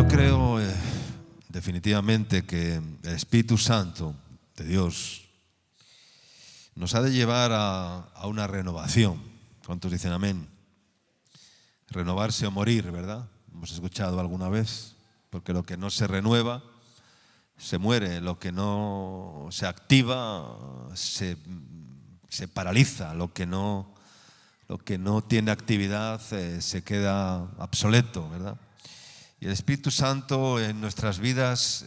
creo definitivamente que el Espíritu Santo de Dios nos ha de llevar a una renovación. ¿Cuántos dicen amén? Renovarse o morir, ¿verdad? Hemos escuchado alguna vez, porque lo que no se renueva se muere, lo que no se activa se paraliza, lo que no tiene actividad se queda obsoleto, ¿verdad? Y el Espíritu Santo en nuestras vidas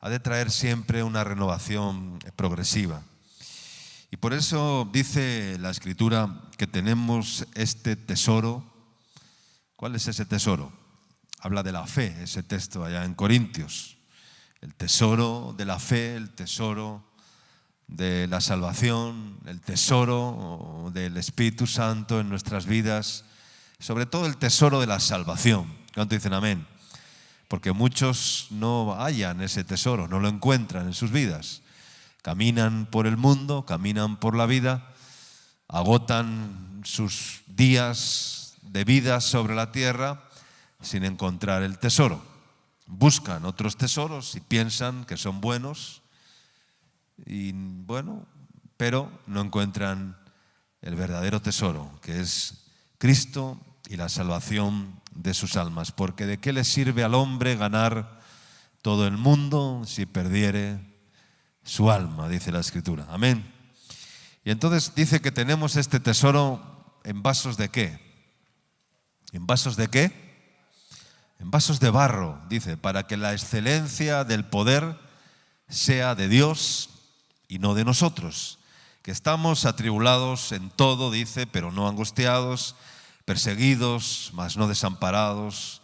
ha de traer siempre una renovación progresiva. Y por eso dice la Escritura que tenemos este tesoro. ¿Cuál es ese tesoro? Habla de la fe, ese texto allá en Corintios. El tesoro de la fe, el tesoro de la salvación, el tesoro del Espíritu Santo en nuestras vidas, sobre todo el tesoro de la salvación. ¿Cuánto dicen amén? Porque muchos no hallan ese tesoro, no lo encuentran en sus vidas. Caminan por el mundo, caminan por la vida, agotan sus días de vida sobre la tierra sin encontrar el tesoro. Buscan otros tesoros y piensan que son buenos, pero no encuentran el verdadero tesoro, que es Cristo y la salvación de sus almas. Porque ¿de qué le sirve al hombre ganar todo el mundo si perdiere su alma? Dice la Escritura. Amén. Y entonces dice que tenemos este tesoro en vasos de ¿qué? ¿En vasos de qué? En vasos de barro, dice, para que la excelencia del poder sea de Dios y no de nosotros, que estamos atribulados en todo, dice, pero no angustiados, perseguidos, mas no desamparados,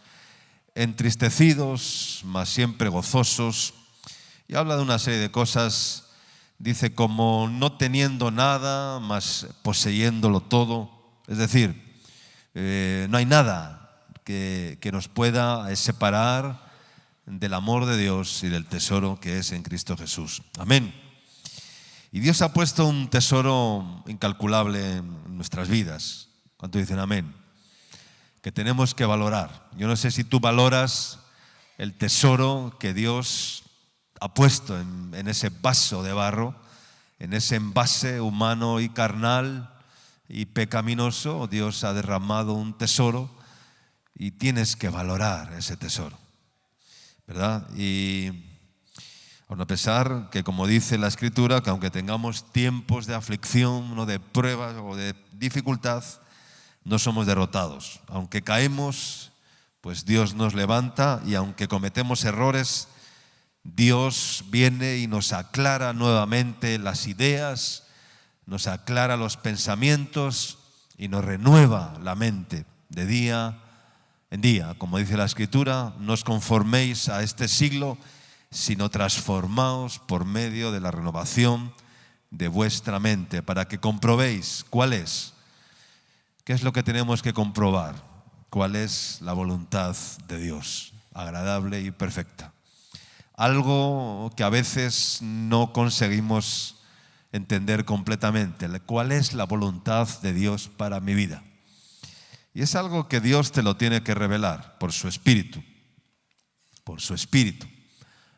entristecidos, mas siempre gozosos. Y habla de una serie de cosas, dice, como no teniendo nada, mas poseyéndolo todo. Es decir, no hay nada que nos pueda separar del amor de Dios y del tesoro que es en Cristo Jesús. Amén. Y Dios ha puesto un tesoro incalculable en nuestras vidas. ¿Cuánto dicen amén? Que tenemos que valorar. Yo no sé si tú valoras el tesoro que Dios ha puesto en ese vaso de barro, en ese envase humano y carnal y pecaminoso. Dios ha derramado un tesoro y tienes que valorar ese tesoro, ¿verdad? Y a pesar que, como dice la Escritura, que aunque tengamos tiempos de aflicción o de pruebas o de dificultad, no somos derrotados. Aunque caemos, pues Dios nos levanta, y aunque cometemos errores, Dios viene y nos aclara nuevamente las ideas, nos aclara los pensamientos y nos renueva la mente de día en día. Como dice la Escritura, no os conforméis a este siglo, sino transformaos por medio de la renovación de vuestra mente, para que comprobéis cuál es. ¿Qué es lo que tenemos que comprobar? ¿Cuál es la voluntad de Dios, agradable y perfecta? Algo que a veces no conseguimos entender completamente. ¿Cuál es la voluntad de Dios para mi vida? Y es algo que Dios te lo tiene que revelar por su Espíritu. Por su Espíritu.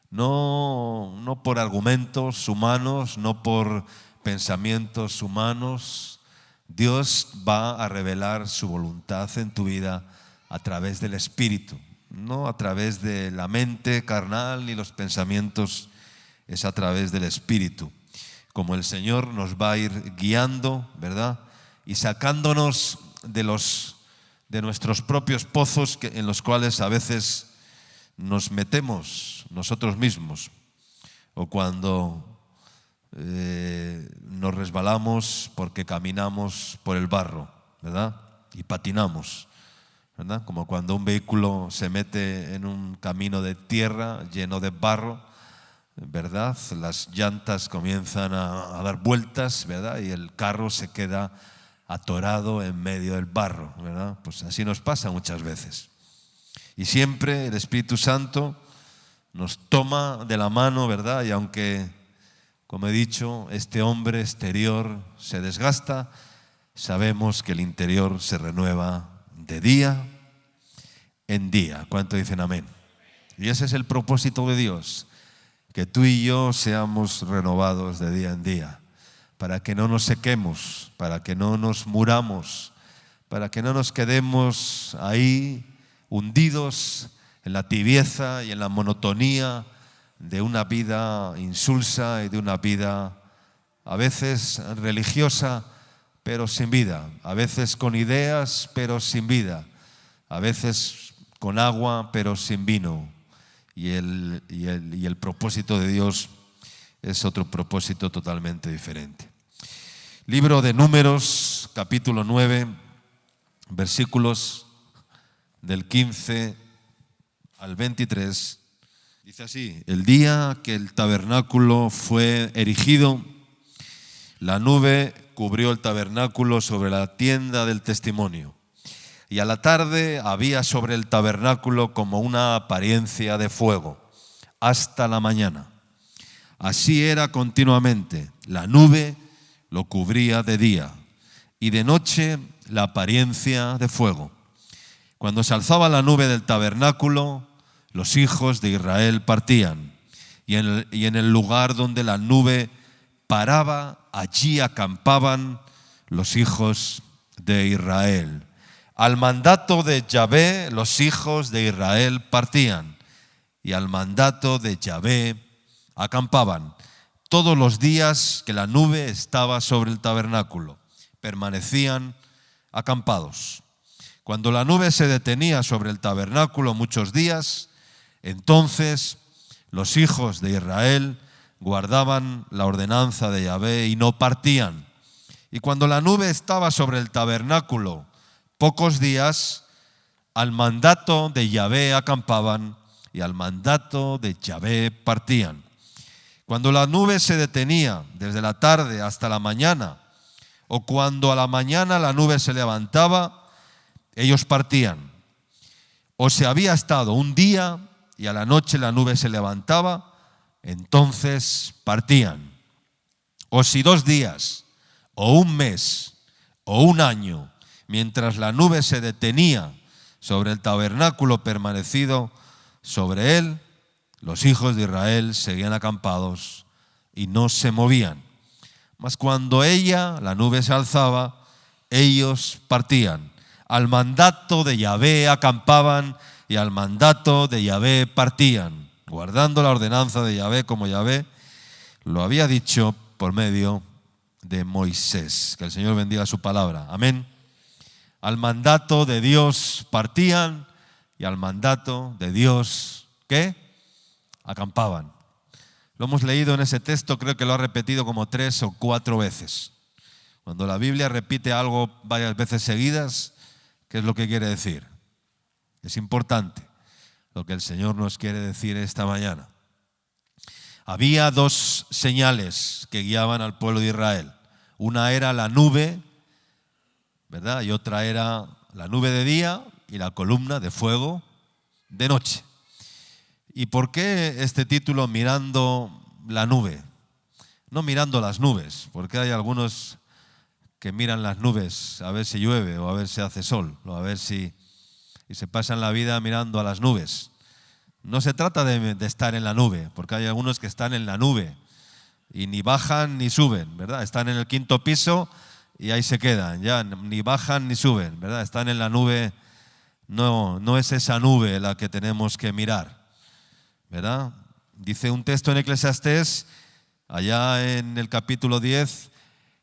No por argumentos humanos, no por pensamientos humanos. Dios va a revelar su voluntad en tu vida a través del Espíritu, no a través de la mente carnal ni los pensamientos, es a través del Espíritu. Como el Señor nos va a ir guiando, ¿verdad? Y sacándonos de nuestros propios pozos en los cuales a veces nos metemos nosotros mismos, o cuando nos resbalamos porque caminamos por el barro, ¿verdad? Y patinamos, ¿verdad? Como cuando un vehículo se mete en un camino de tierra lleno de barro, ¿verdad? Las llantas comienzan a dar vueltas, ¿verdad? Y el carro se queda atorado en medio del barro, ¿verdad? Pues así nos pasa muchas veces. Y siempre el Espíritu Santo nos toma de la mano, ¿verdad? Y aunque, como he dicho, este hombre exterior se desgasta, sabemos que el interior se renueva de día en día. ¿Cuánto dicen amén? Y ese es el propósito de Dios, que tú y yo seamos renovados de día en día, para que no nos sequemos, para que no nos muramos, para que no nos quedemos ahí hundidos en la tibieza y en la monotonía de una vida insulsa y de una vida a veces religiosa, pero sin vida, a veces con ideas, pero sin vida, a veces con agua, pero sin vino. Y el propósito de Dios es otro propósito totalmente diferente. Libro de Números, capítulo 9, versículos del 15 al 23. Dice así: el día que el tabernáculo fue erigido, la nube cubrió el tabernáculo sobre la tienda del testimonio. Y a la tarde había sobre el tabernáculo como una apariencia de fuego, hasta la mañana. Así era continuamente. La nube lo cubría de día, y de noche la apariencia de fuego. Cuando se alzaba la nube del tabernáculo, los hijos de Israel partían, y en el lugar donde la nube paraba, allí acampaban los hijos de Israel. Al mandato de Yahvé, los hijos de Israel partían, y al mandato de Yahvé acampaban. Todos los días que la nube estaba sobre el tabernáculo, permanecían acampados. Cuando la nube se detenía sobre el tabernáculo muchos días, entonces los hijos de Israel guardaban la ordenanza de Yahvé y no partían. Y cuando la nube estaba sobre el tabernáculo pocos días, al mandato de Yahvé acampaban y al mandato de Yahvé partían. Cuando la nube se detenía desde la tarde hasta la mañana, o cuando a la mañana la nube se levantaba, ellos partían. O se había estado un día y a la noche la nube se levantaba, entonces partían. O si 2 días, o un mes, o un año, mientras la nube se detenía sobre el tabernáculo permanecido sobre él, los hijos de Israel seguían acampados y no se movían. Mas cuando la nube se alzaba, ellos partían. Al mandato de Yahvé acampaban y al mandato de Yahvé partían, guardando la ordenanza de Yahvé como Yahvé lo había dicho por medio de Moisés. Que el Señor bendiga su palabra. Amén. Al mandato de Dios partían y al mandato de Dios, ¿qué? Acampaban. Lo hemos leído en ese texto, creo que lo ha repetido como 3 o 4 veces. Cuando la Biblia repite algo varias veces seguidas, ¿qué es lo que quiere decir? Es importante lo que el Señor nos quiere decir esta mañana. Había 2 señales que guiaban al pueblo de Israel. Una era la nube, ¿verdad? Y otra era la nube de día y la columna de fuego de noche. ¿Y por qué este título, mirando la nube? No mirando las nubes, porque hay algunos que miran las nubes a ver si llueve o a ver si hace sol, o a ver si y se pasan la vida mirando a las nubes. No se trata de estar en la nube, porque hay algunos que están en la nube y ni bajan ni suben, ¿verdad? Están en el 5.º piso y ahí se quedan, ya ni bajan ni suben, ¿verdad? Están en la nube. No es esa nube la que tenemos que mirar, ¿verdad? Dice un texto en Eclesiastés, allá en el capítulo 10,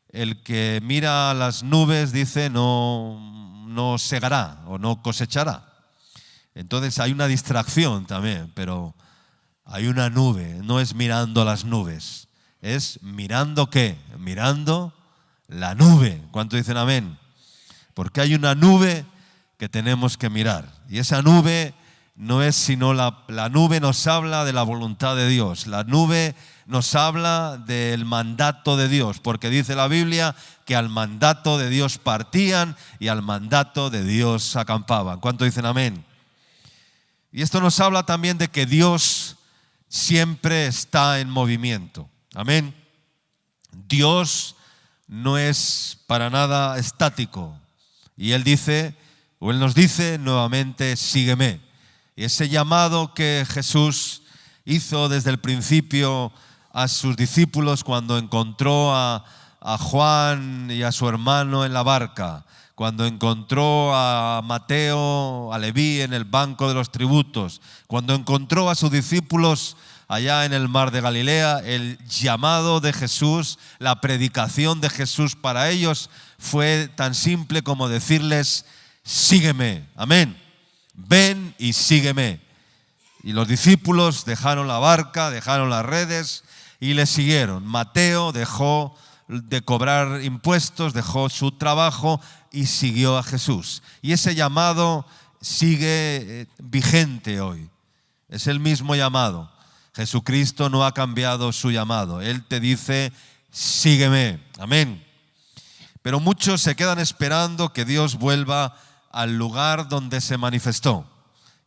el que mira a las nubes, dice, no segará o no cosechará. Entonces hay una distracción también, pero hay una nube, no es mirando a las nubes, es mirando ¿qué? Mirando la nube. ¿Cuánto dicen amén? Porque hay una nube que tenemos que mirar, y esa nube no es sino la nube nos habla de la voluntad de Dios, la nube nos habla del mandato de Dios, porque dice la Biblia que al mandato de Dios partían y al mandato de Dios acampaban. ¿Cuánto dicen amén? Y esto nos habla también de que Dios siempre está en movimiento. Amén. Dios no es para nada estático. Y Él dice o Él nos dice nuevamente, sígueme. Y ese llamado que Jesús hizo desde el principio a sus discípulos cuando encontró a Juan y a su hermano en la barca, cuando encontró a Mateo, a Leví en el banco de los tributos, cuando encontró a sus discípulos allá en el mar de Galilea, el llamado de Jesús, la predicación de Jesús para ellos fue tan simple como decirles, sígueme, amén, ven y sígueme. Y los discípulos dejaron la barca, dejaron las redes y le siguieron. Mateo dejó de cobrar impuestos, dejó su trabajo y siguió a Jesús. Y ese llamado sigue vigente hoy. Es el mismo llamado. Jesucristo no ha cambiado su llamado. Él te dice, sígueme. Amén. Pero muchos se quedan esperando que Dios vuelva al lugar donde se manifestó.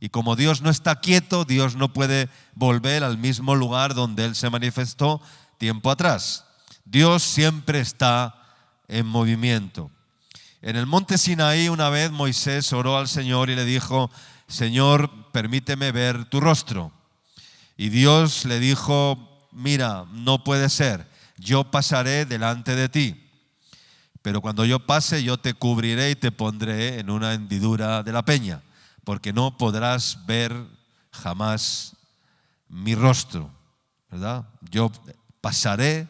Y como Dios no está quieto, Dios no puede volver al mismo lugar donde Él se manifestó tiempo atrás. Dios siempre está en movimiento. En el monte Sinaí una vez Moisés oró al Señor y le dijo, Señor, permíteme ver tu rostro. Y Dios le dijo, mira, no puede ser, yo pasaré delante de ti. Pero cuando yo pase, yo te cubriré y te pondré en una hendidura de la peña, porque no podrás ver jamás mi rostro, ¿verdad? Yo pasaré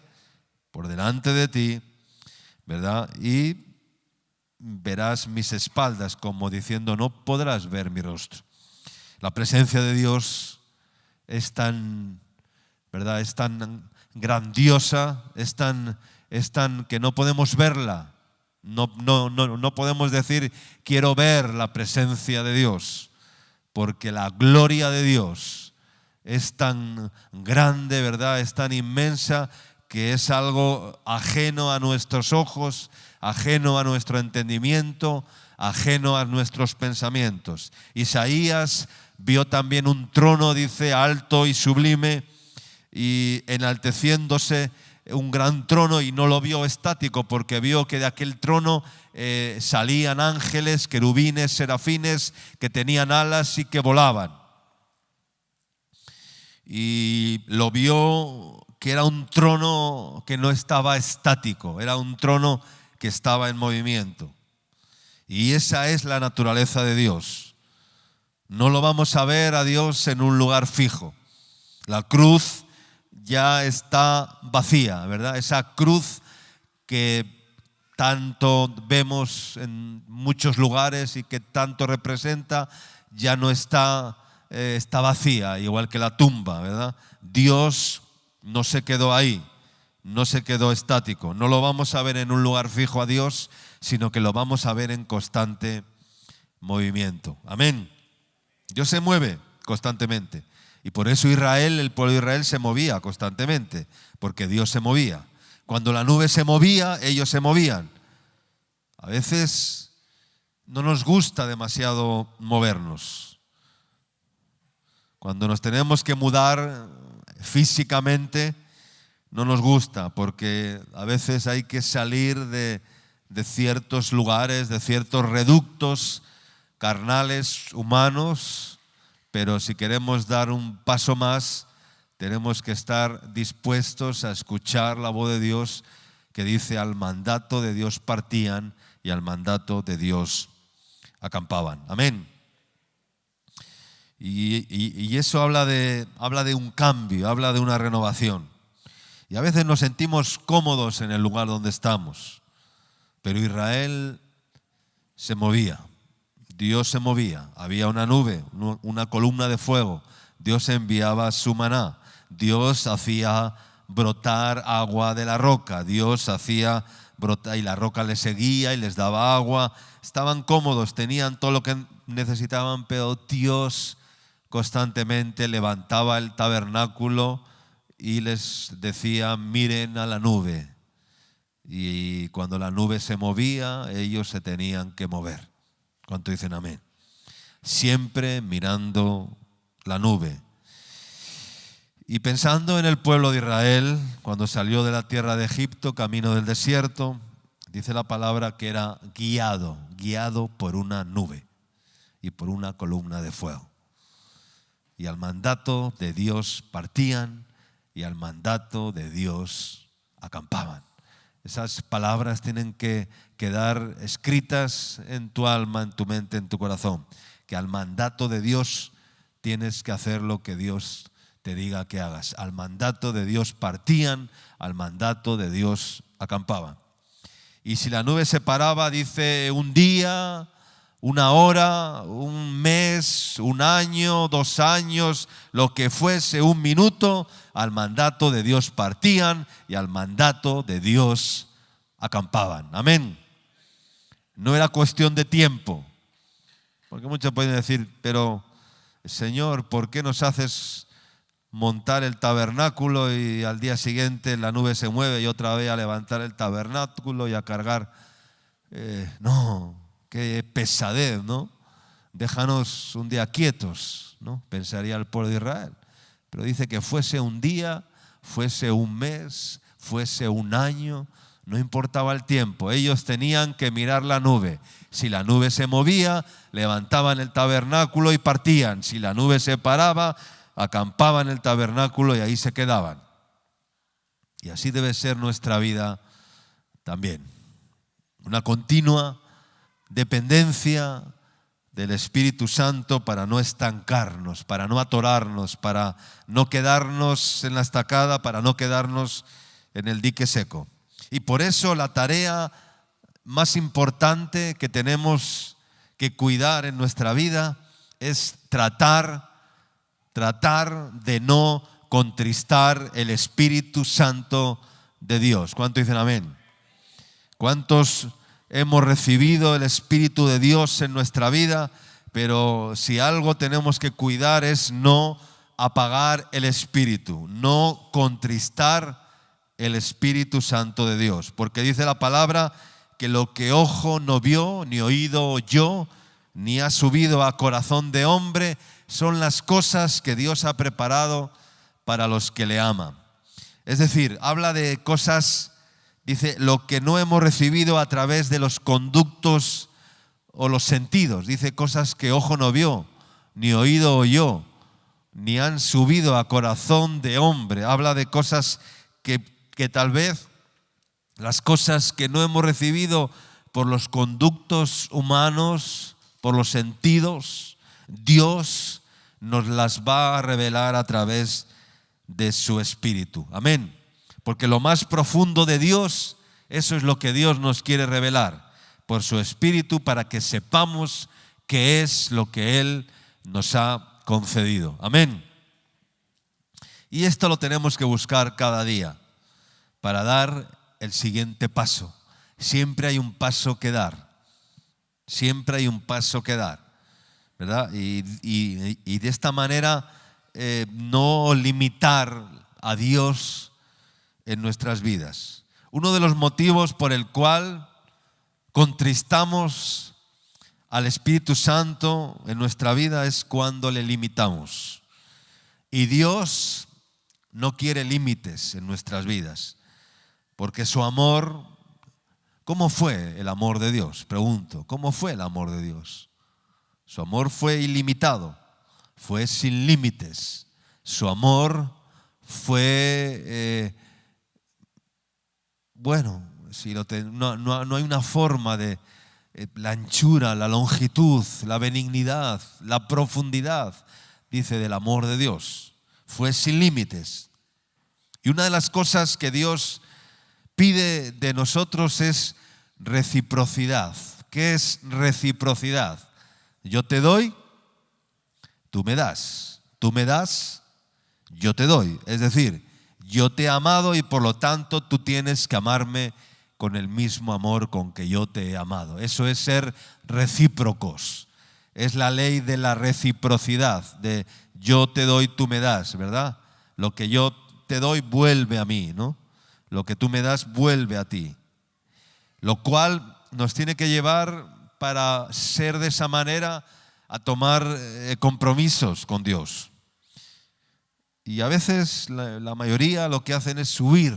por delante de ti, ¿verdad? Y verás mis espaldas, como diciendo, no podrás ver mi rostro. La presencia de Dios es tan, ¿verdad? Es tan grandiosa, es tan que no podemos verla. No podemos decir, quiero ver la presencia de Dios, porque la gloria de Dios es tan grande, ¿verdad? Es tan inmensa que es algo ajeno a nuestros ojos, ajeno a nuestro entendimiento, ajeno a nuestros pensamientos. Isaías vio también un trono, dice, alto y sublime, y enalteciéndose un gran trono, y no lo vio estático, porque vio que de aquel trono salían ángeles, querubines, serafines, que tenían alas y que volaban. Y lo vio que era un trono que no estaba estático, era un trono que estaba en movimiento. Y esa es la naturaleza de Dios. No lo vamos a ver a Dios en un lugar fijo. La cruz ya está vacía, ¿verdad? Esa cruz que tanto vemos en muchos lugares y que tanto representa, ya no está, está vacía, igual que la tumba, ¿verdad? Dios no se quedó ahí, no se quedó estático. No lo vamos a ver en un lugar fijo a Dios, sino que lo vamos a ver en constante movimiento. Amén. Dios se mueve constantemente. Y por eso Israel, el pueblo de Israel se movía constantemente, porque Dios se movía. Cuando la nube se movía, ellos se movían. A veces no nos gusta demasiado movernos. Cuando nos tenemos que mudar físicamente, no nos gusta, porque a veces hay que salir de ciertos lugares, de ciertos reductos carnales, humanos, pero si queremos dar un paso más, tenemos que estar dispuestos a escuchar la voz de Dios, que dice, al mandato de Dios partían y al mandato de Dios acampaban. Amén. Y eso habla de un cambio, habla de una renovación. Y a veces nos sentimos cómodos en el lugar donde estamos, pero Israel se movía. Dios se movía, había una nube, una columna de fuego, Dios enviaba su maná, Dios hacía brotar agua de la roca, Dios hacía brotar y la roca les seguía y les daba agua. Estaban cómodos, tenían todo lo que necesitaban, pero Dios constantemente levantaba el tabernáculo y les decía, miren a la nube. Y cuando la nube se movía, ellos se tenían que mover. ¿Cuánto dicen amén? Siempre mirando la nube. Y pensando en el pueblo de Israel, cuando salió de la tierra de Egipto, camino del desierto, dice la palabra que era guiado por una nube. y por una columna de fuego. Y al mandato de Dios partían y al mandato de Dios acampaban. Esas palabras tienen que quedar escritas en tu alma, en tu mente, en tu corazón. Que al mandato de Dios tienes que hacer lo que Dios te diga que hagas. Al mandato de Dios partían, al mandato de Dios acampaban. Y si la nube se paraba, dice un día, una hora, un mes, un año, 2 años, lo que fuese, un minuto, al mandato de Dios partían y al mandato de Dios acampaban. Amén. No era cuestión de tiempo. Porque muchos pueden decir, pero Señor, ¿por qué nos haces montar el tabernáculo y al día siguiente la nube se mueve y otra vez a levantar el tabernáculo y a cargar? No, qué pesadez, ¿no? Déjanos un día quietos, ¿no? Pensaría el pueblo de Israel. Pero dice que fuese un día, fuese un mes, fuese un año, no importaba el tiempo. Ellos tenían que mirar la nube. Si la nube se movía, levantaban el tabernáculo y partían. Si la nube se paraba, acampaban en el tabernáculo y ahí se quedaban. Y así debe ser nuestra vida también. Una continua dependencia del Espíritu Santo para no estancarnos, para no atorarnos, para no quedarnos en la estacada, para no quedarnos en el dique seco. Y por eso la tarea más importante que tenemos que cuidar en nuestra vida es tratar de no contristar el Espíritu Santo de Dios. ¿Cuántos dicen amén? ¿Cuántos hemos recibido el Espíritu de Dios en nuestra vida? Pero si algo tenemos que cuidar es no apagar el Espíritu, no contristar el Espíritu Santo de Dios. Porque dice la palabra que lo que ojo no vio, ni oído oyó, ni ha subido a corazón de hombre, son las cosas que Dios ha preparado para los que le aman. Es decir, habla de cosas, dice, lo que no hemos recibido a través de los conductos o los sentidos. Dice cosas que ojo no vio, ni oído oyó, ni han subido a corazón de hombre. Habla de cosas que tal vez las cosas que no hemos recibido por los conductos humanos, por los sentidos, Dios nos las va a revelar a través de su Espíritu. Amén. Porque lo más profundo de Dios, eso es lo que Dios nos quiere revelar por su Espíritu, para que sepamos qué es lo que Él nos ha concedido. Amén. Y esto lo tenemos que buscar cada día para dar el siguiente paso. Siempre hay un paso que dar. Siempre hay un paso que dar, ¿verdad? Y de esta manera no limitar a Dios en nuestras vidas. Uno de los motivos por el cual contristamos al Espíritu Santo en nuestra vida es cuando le limitamos. Y Dios no quiere límites en nuestras vidas, porque su amor, ¿cómo fue el amor de Dios? Pregunto, ¿cómo fue el amor de Dios? Su amor fue ilimitado, fue sin límites. Su amor fue, no hay una forma de la anchura, la longitud, la benignidad, la profundidad, dice, del amor de Dios. Fue sin límites. Y una de las cosas que Dios pide de nosotros es reciprocidad. ¿Qué es reciprocidad? Yo te doy, tú me das. Tú me das, yo te doy. Es decir, yo te he amado y por lo tanto tú tienes que amarme con el mismo amor con que yo te he amado. Eso es ser recíprocos. Es la ley de la reciprocidad, de yo te doy, tú me das, ¿verdad? Lo que yo te doy vuelve a mí, ¿no? Lo que tú me das vuelve a ti. Lo cual nos tiene que llevar, para ser de esa manera, a tomar compromisos con Dios. Y a veces la mayoría lo que hacen es huir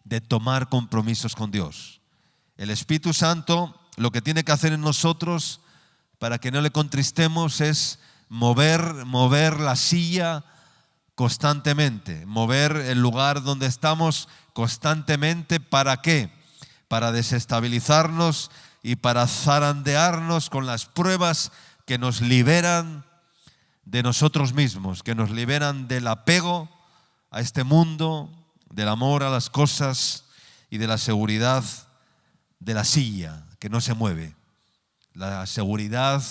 de tomar compromisos con Dios. El Espíritu Santo lo que tiene que hacer en nosotros, para que no le contristemos, es mover la silla constantemente, mover el lugar donde estamos constantemente. ¿Para qué? Para desestabilizarnos y para zarandearnos con las pruebas que nos liberan de nosotros mismos, que nos liberan del apego a este mundo, del amor a las cosas y de la seguridad de la silla que no se mueve, la seguridad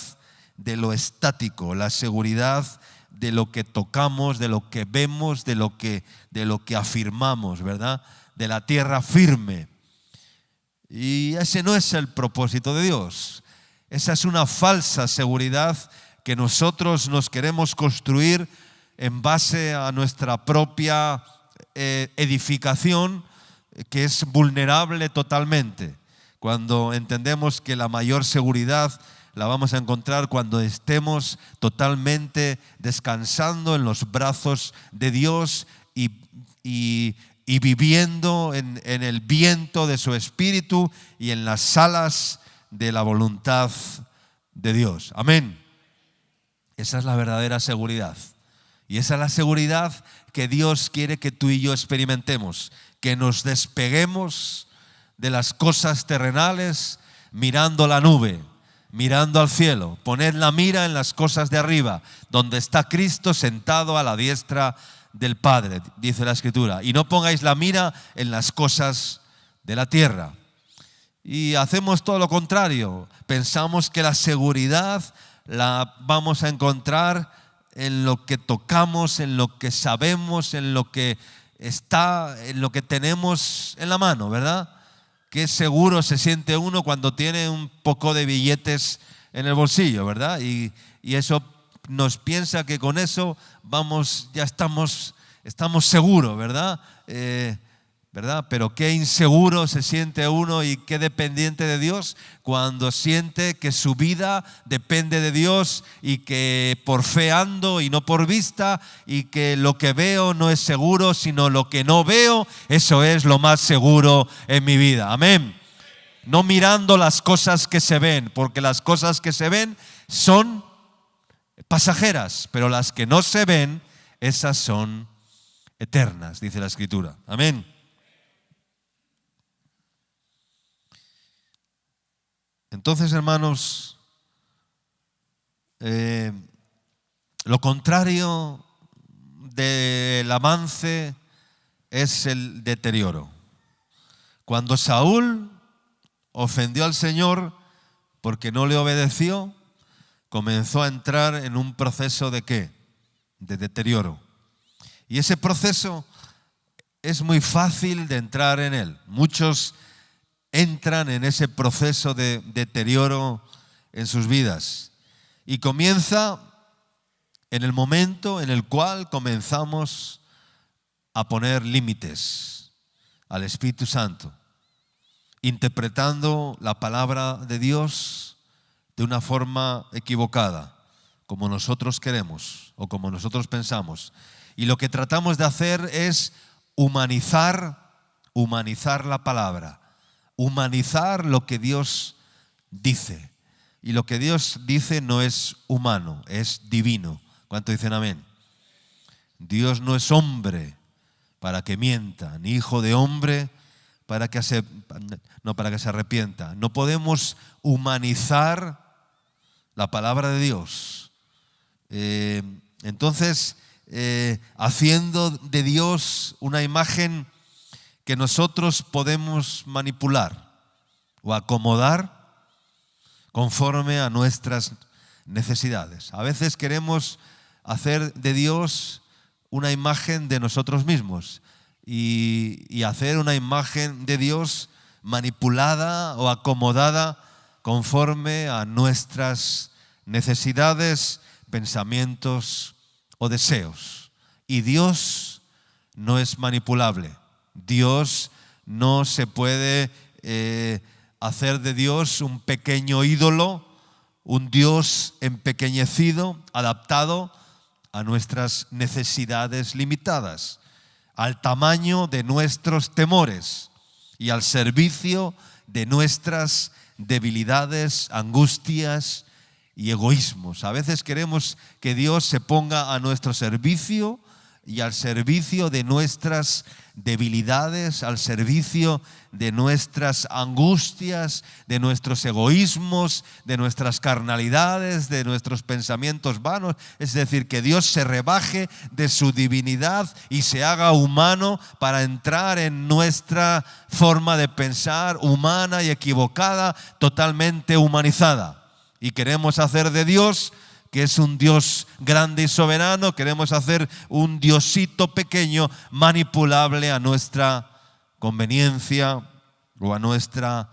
de lo estático, la seguridad de lo que tocamos, de lo que vemos, de lo que afirmamos, ¿verdad? De la tierra firme. Y ese no es el propósito de Dios. Esa es una falsa seguridad que nosotros nos queremos construir en base a nuestra propia edificación, que es vulnerable totalmente. Cuando entendemos que la mayor seguridad la vamos a encontrar cuando estemos totalmente descansando en los brazos de Dios y viviendo en el viento de su Espíritu y en las alas de la voluntad de Dios. Amén. Esa es la verdadera seguridad. Y esa es la seguridad que Dios quiere que tú y yo experimentemos. Que nos despeguemos de las cosas terrenales mirando la nube, mirando al cielo. Poned la mira en las cosas de arriba, donde está Cristo sentado a la diestra del Padre, dice la Escritura. Y no pongáis la mira en las cosas de la tierra. Y hacemos todo lo contrario. Pensamos que la seguridad la vamos a encontrar en lo que tocamos, en lo que sabemos, en lo que está, en lo que tenemos en la mano, ¿verdad? Qué seguro se siente uno cuando tiene un poco de billetes en el bolsillo, ¿verdad? Y eso nos piensa que con eso ya estamos seguros, ¿verdad? ¿Verdad? Pero qué inseguro se siente uno y qué dependiente de Dios cuando siente que su vida depende de Dios y que por fe ando y no por vista, y que lo que veo no es seguro, sino lo que no veo, eso es lo más seguro en mi vida. Amén. No mirando las cosas que se ven, porque las cosas que se ven son pasajeras, pero las que no se ven, esas son eternas, dice la Escritura. Amén. Entonces, hermanos, lo contrario del avance es el deterioro. Cuando Saúl ofendió al Señor porque no le obedeció, comenzó a entrar en un proceso ¿de qué? De deterioro. Y ese proceso es muy fácil de entrar en él. Muchos entran en ese proceso de deterioro en sus vidas. Y comienza en el momento en el cual comenzamos a poner límites al Espíritu Santo, interpretando la palabra de Dios de una forma equivocada, como nosotros queremos o como nosotros pensamos. Y lo que tratamos de hacer es humanizar la palabra, humanizar lo que Dios dice. Y lo que Dios dice no es humano, es divino. ¿Cuánto dicen amén? Dios no es hombre para que mienta, ni hijo de hombre para que se arrepienta. No podemos humanizar la palabra de Dios. Entonces, haciendo de Dios una imagen que nosotros podemos manipular o acomodar conforme a nuestras necesidades. A veces queremos hacer de Dios una imagen de nosotros mismos y hacer una imagen de Dios manipulada o acomodada conforme a nuestras necesidades, pensamientos o deseos. Y Dios no es manipulable. Dios no se puede hacer de Dios un pequeño ídolo, un Dios empequeñecido, adaptado a nuestras necesidades limitadas, al tamaño de nuestros temores y al servicio de nuestras debilidades, angustias y egoísmos. A veces queremos que Dios se ponga a nuestro servicio y al servicio de nuestras debilidades, al servicio de nuestras angustias, de nuestros egoísmos, de nuestras carnalidades, de nuestros pensamientos vanos. Es decir, que Dios se rebaje de su divinidad y se haga humano para entrar en nuestra forma de pensar humana y equivocada, totalmente humanizada. Y queremos hacer de Dios, que es un Dios grande y soberano, queremos hacer un diosito pequeño, manipulable a nuestra conveniencia o a nuestra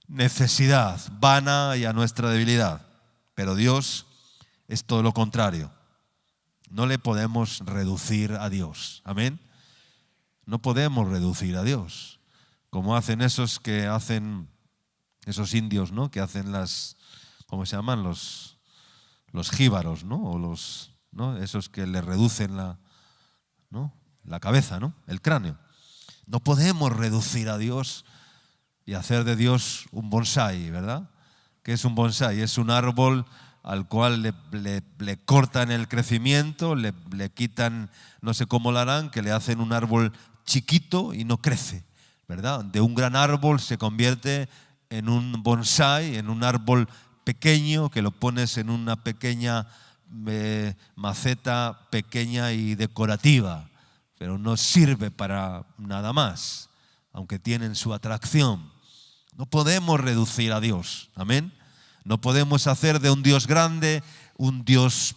necesidad vana y a nuestra debilidad. Pero Dios es todo lo contrario. No le podemos reducir a Dios. Amén. No podemos reducir a Dios. Como hacen esos esos indios, ¿no? Que hacen ¿cómo se llaman? Los jíbaros, ¿no? O ¿no? Esos que le reducen la cabeza, ¿no? El cráneo. No podemos reducir a Dios y hacer de Dios un bonsái, ¿verdad? ¿Qué es un bonsái? Es un árbol al cual le cortan el crecimiento, le quitan, no sé cómo lo harán, que le hacen un árbol chiquito y no crece, ¿verdad? De un gran árbol se convierte en un bonsái, en un árbol pequeño, que lo pones en una pequeña maceta pequeña y decorativa, pero no sirve para nada más, aunque tienen su atracción. No podemos reducir a Dios, amén. No podemos hacer de un Dios grande un Dios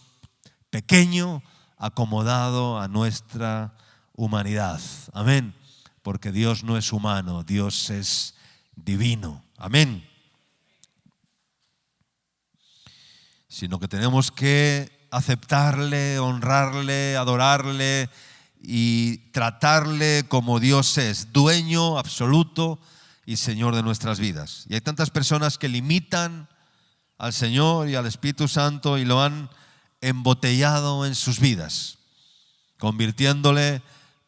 pequeño, acomodado a nuestra humanidad, amén, porque Dios no es humano, Dios es divino, amén. Sino que tenemos que aceptarle, honrarle, adorarle y tratarle como Dios es, dueño absoluto y Señor de nuestras vidas. Y hay tantas personas que limitan al Señor y al Espíritu Santo y lo han embotellado en sus vidas, convirtiéndole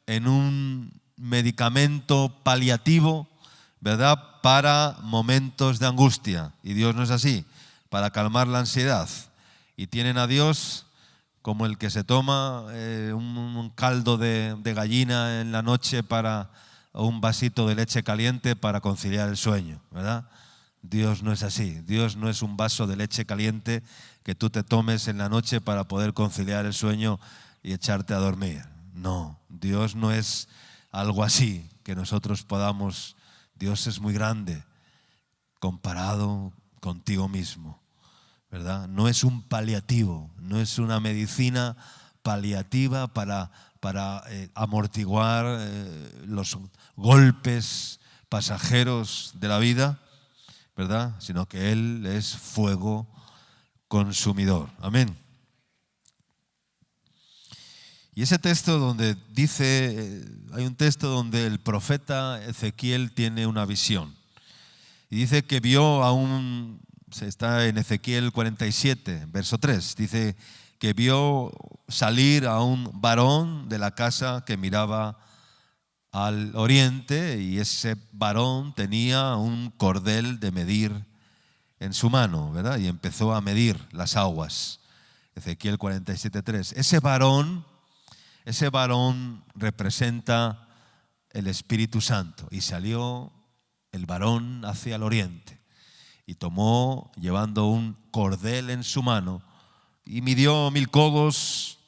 en un medicamento paliativo, ¿verdad?, para momentos de angustia. Y Dios no es así, para calmar la ansiedad. Y tienen a Dios como el que se toma un caldo de gallina en la noche o un vasito de leche caliente para conciliar el sueño, ¿verdad? Dios no es así. Dios no es un vaso de leche caliente que tú te tomes en la noche para poder conciliar el sueño y echarte a dormir. No, Dios no es algo así que nosotros podamos. Dios es muy grande comparado contigo mismo, ¿verdad? No es un paliativo, no es una medicina paliativa para amortiguar los golpes pasajeros de la vida, ¿verdad? Sino que Él es fuego consumidor. Amén. Y ese texto donde dice, hay un texto donde el profeta Ezequiel tiene una visión. Y dice que vio está en Ezequiel 47, verso 3, dice que vio salir a un varón de la casa que miraba al oriente, y ese varón tenía un cordel de medir en su mano, ¿verdad? Y empezó a medir las aguas. Ezequiel 47:3. Ese varón representa el Espíritu Santo. Y salió el varón hacia el oriente y tomó, llevando un cordel en su mano, y midió 1000 codos,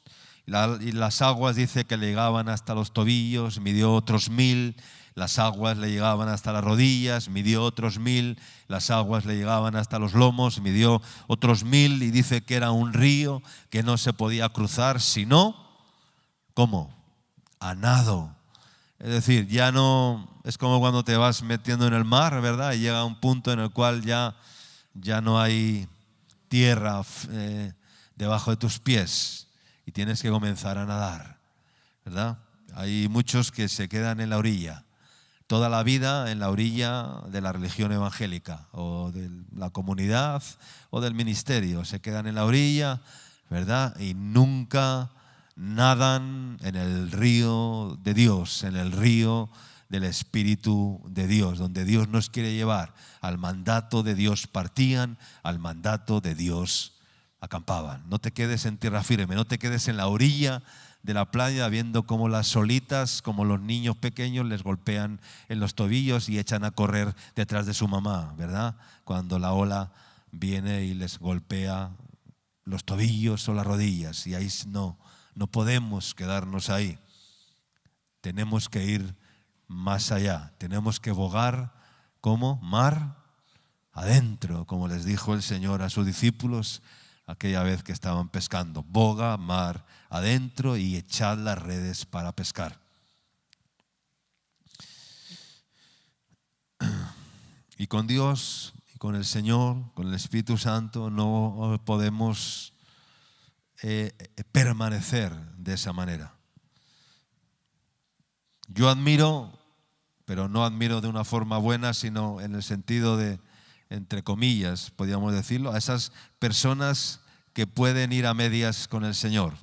y las aguas dice que le llegaban hasta los tobillos, midió otros 1000, las aguas le llegaban hasta las rodillas, midió otros 1000, las aguas le llegaban hasta los lomos, midió otros 1000, y dice que era un río que no se podía cruzar sino, ¿cómo? A nado. Es decir, ya no, es como cuando te vas metiendo en el mar, ¿verdad? Y llega un punto en el cual ya no hay tierra debajo de tus pies y tienes que comenzar a nadar, ¿verdad? Hay muchos que se quedan en la orilla, toda la vida en la orilla de la religión evangélica o de la comunidad o del ministerio. Se quedan en la orilla, ¿verdad? Y nunca nadan en el río de Dios, en el río del Espíritu de Dios, donde Dios nos quiere llevar. Al mandato de Dios partían, al mandato de Dios acampaban. No te quedes en tierra firme, no te quedes en la orilla de la playa viendo cómo las solitas, como los niños pequeños les golpean en los tobillos y echan a correr detrás de su mamá, ¿verdad? Cuando la ola viene y les golpea los tobillos o las rodillas, y ahí no podemos quedarnos ahí. Tenemos que ir más allá, tenemos que bogar como mar adentro, como les dijo el Señor a sus discípulos aquella vez que estaban pescando. Boga mar adentro y echad las redes para pescar. Y con Dios, y con el Señor, con el Espíritu Santo, no podemos permanecer de esa manera. Yo admiro, pero no admiro de una forma buena, sino en el sentido de, entre comillas, podríamos decirlo, a esas personas que pueden ir a medias con el Señor.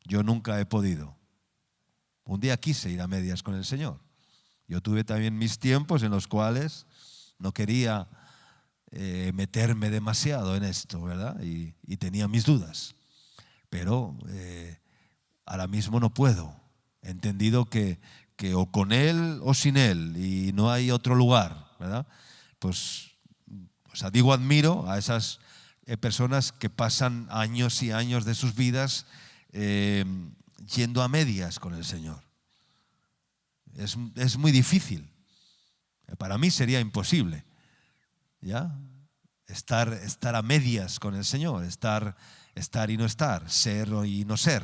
Yo nunca he podido. Un día quise ir a medias con el Señor. Yo tuve también mis tiempos en los cuales no quería meterme demasiado en esto, ¿verdad? Y tenía mis dudas. Pero ahora mismo no puedo. He entendido que o con Él o sin Él, y no hay otro lugar, ¿verdad? Pues, o sea, digo, admiro a esas personas que pasan años y años de sus vidas yendo a medias con el Señor. Es muy difícil. Para mí sería imposible, ¿ya? Estar a medias con el Señor, estar y no estar, ser y no ser.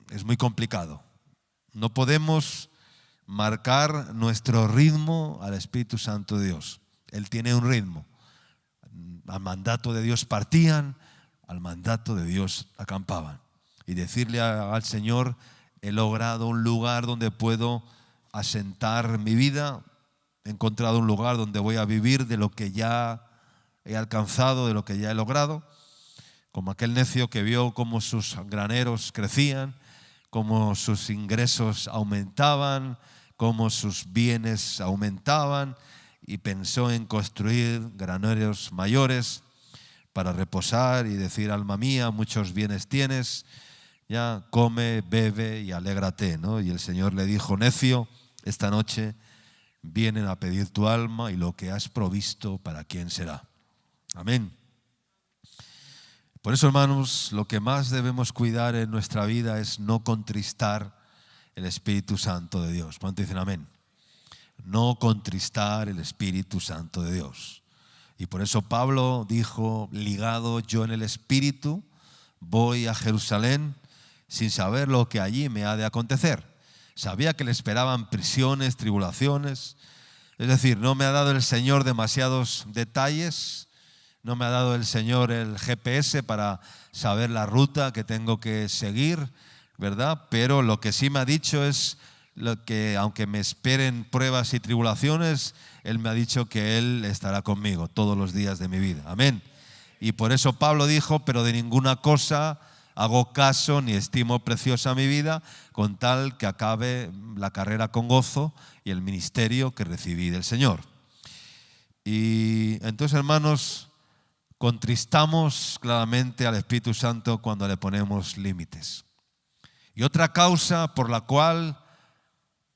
Es muy complicado. No podemos marcar nuestro ritmo al Espíritu Santo de Dios. Él tiene un ritmo. Al mandato de Dios partían, al mandato de Dios acampaban. Y decirle al Señor: he logrado un lugar donde puedo asentar mi vida, he encontrado un lugar donde voy a vivir de lo que ya he alcanzado, de lo que ya he logrado. Como aquel necio que vio cómo sus graneros crecían, cómo sus ingresos aumentaban, cómo sus bienes aumentaban, y pensó en construir graneros mayores para reposar y decir: alma mía, muchos bienes tienes, ya come, bebe y alégrate, ¿no? Y el Señor le dijo: necio, esta noche vienen a pedir tu alma, y lo que has provisto, ¿para quién será? Amén. Por eso, hermanos, lo que más debemos cuidar en nuestra vida es no contristar el Espíritu Santo de Dios. ¿Cuánto dicen amén? No contristar el Espíritu Santo de Dios. Y por eso Pablo dijo: ligado yo en el Espíritu, voy a Jerusalén sin saber lo que allí me ha de acontecer. Sabía que le esperaban prisiones, tribulaciones. Es decir, no me ha dado el Señor demasiados detalles. No me ha dado el Señor el GPS para saber la ruta que tengo que seguir, ¿verdad? Pero lo que sí me ha dicho es lo que, aunque me esperen pruebas y tribulaciones, Él me ha dicho que Él estará conmigo todos los días de mi vida. Amén. Y por eso Pablo dijo: pero de ninguna cosa hago caso ni estimo preciosa mi vida, con tal que acabe la carrera con gozo y el ministerio que recibí del Señor. Y entonces, hermanos, contristamos claramente al Espíritu Santo cuando le ponemos límites. Y otra causa por la cual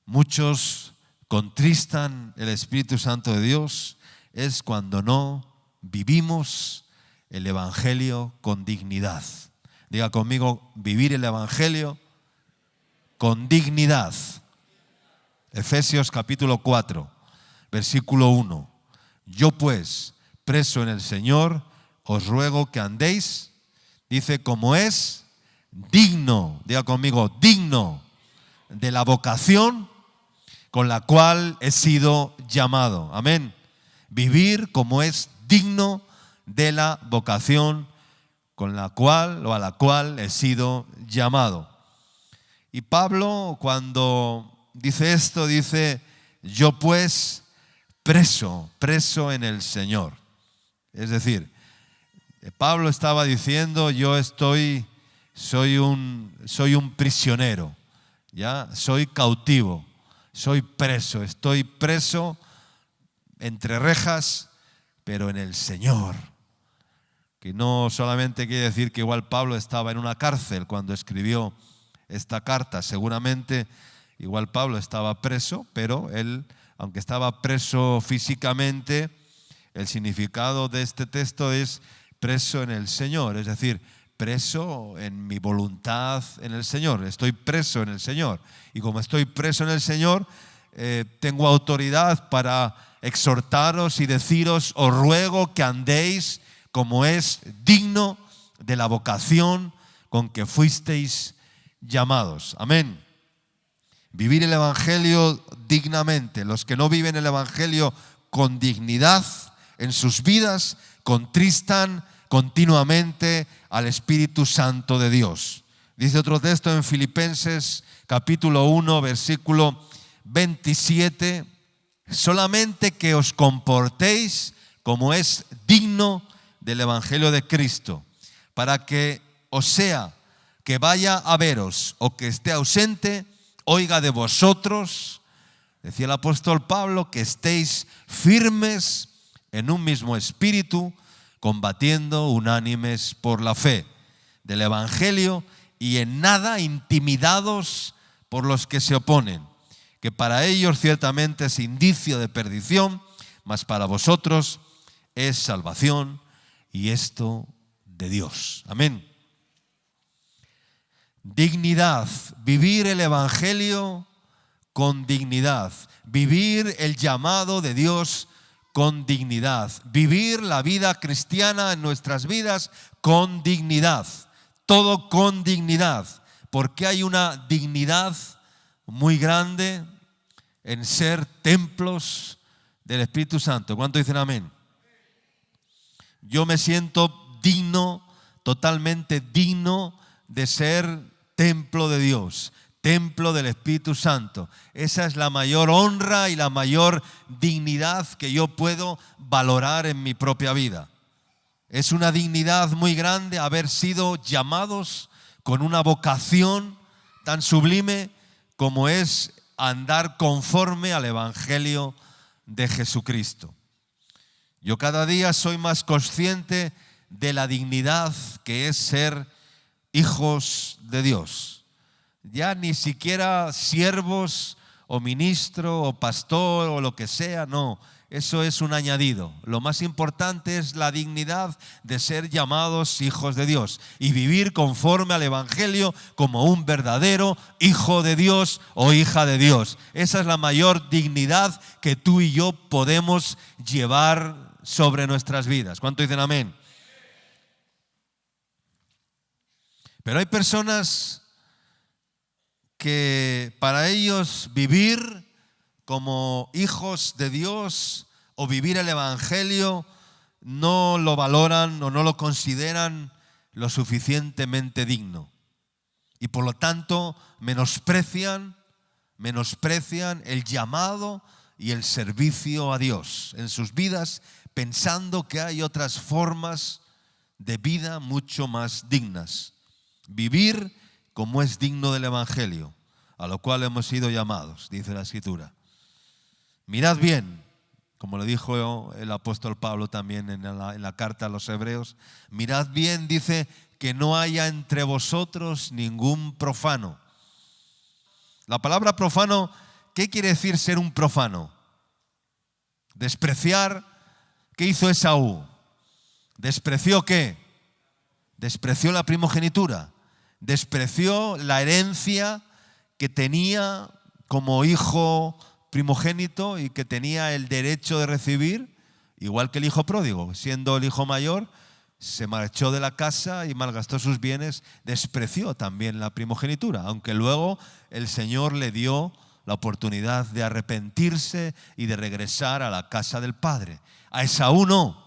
muchos contristan el Espíritu Santo de Dios es cuando no vivimos el Evangelio con dignidad. Diga conmigo: vivir el Evangelio con dignidad. Efesios capítulo 4, versículo 1. Yo pues, preso en el Señor, os ruego que andéis, dice, como es digno, diga conmigo, digno de la vocación con la cual he sido llamado. Amén. Vivir como es digno de la vocación con la cual o a la cual he sido llamado. Y Pablo, cuando dice esto, dice: yo pues, preso en el Señor. Es decir, Pablo estaba diciendo: yo soy un prisionero, ¿ya? Soy cautivo, estoy preso entre rejas, pero en el Señor. Que no solamente quiere decir que igual Pablo estaba en una cárcel cuando escribió esta carta. Seguramente igual Pablo estaba preso, pero él, aunque estaba preso físicamente, el significado de este texto es preso en el Señor, es decir, preso en mi voluntad en el Señor. Estoy preso en el Señor. Y como estoy preso en el Señor, tengo autoridad para exhortaros y deciros: os ruego que andéis como es digno de la vocación con que fuisteis llamados. Amén. Vivir el Evangelio dignamente. Los que no viven el Evangelio con dignidad en sus vidas contristan continuamente al Espíritu Santo de Dios. Dice otro texto en Filipenses capítulo 1, versículo 27: solamente que os comportéis como es digno del Evangelio de Cristo, para que, o sea, que vaya a veros o que esté ausente, oiga de vosotros, decía el apóstol Pablo, que estéis firmes en un mismo espíritu, combatiendo unánimes por la fe del Evangelio, y en nada intimidados por los que se oponen, que para ellos ciertamente es indicio de perdición, mas para vosotros es salvación, y esto de Dios. Amén. Dignidad, vivir el Evangelio con dignidad, vivir el llamado de Dios con dignidad, vivir la vida cristiana en nuestras vidas con dignidad, todo con dignidad, porque hay una dignidad muy grande en ser templos del Espíritu Santo. ¿Cuánto dicen amén? Yo me siento digno, totalmente digno de ser templo de Dios, templo del Espíritu Santo. Esa es la mayor honra y la mayor dignidad que yo puedo valorar en mi propia vida. Es una dignidad muy grande haber sido llamados con una vocación tan sublime como es andar conforme al Evangelio de Jesucristo. Yo cada día soy más consciente de la dignidad que es ser hijos de Dios. Ya ni siquiera siervos o ministro o pastor o lo que sea, no. Eso es un añadido. Lo más importante es la dignidad de ser llamados hijos de Dios y vivir conforme al Evangelio como un verdadero hijo de Dios o hija de Dios. Esa es la mayor dignidad que tú y yo podemos llevar sobre nuestras vidas. ¿Cuánto dicen amén? Pero hay personas que para ellos vivir como hijos de Dios o vivir el Evangelio no lo valoran o no lo consideran lo suficientemente digno. Y por lo tanto menosprecian el llamado y el servicio a Dios en sus vidas, pensando que hay otras formas de vida mucho más dignas. Vivir como es digno del Evangelio, a lo cual hemos sido llamados, dice la Escritura. Mirad bien, como le dijo el apóstol Pablo también en la carta a los Hebreos, mirad bien, dice, que no haya entre vosotros ningún profano. La palabra profano, ¿qué quiere decir ser un profano? Despreciar. ¿Qué hizo Esaú? ¿Despreció qué? Despreció la primogenitura, despreció la herencia que tenía como hijo primogénito y que tenía el derecho de recibir, igual que el hijo pródigo. Siendo el hijo mayor, se marchó de la casa y malgastó sus bienes, despreció también la primogenitura, aunque luego el Señor le dio la oportunidad de arrepentirse y de regresar a la casa del Padre. A Esaú no.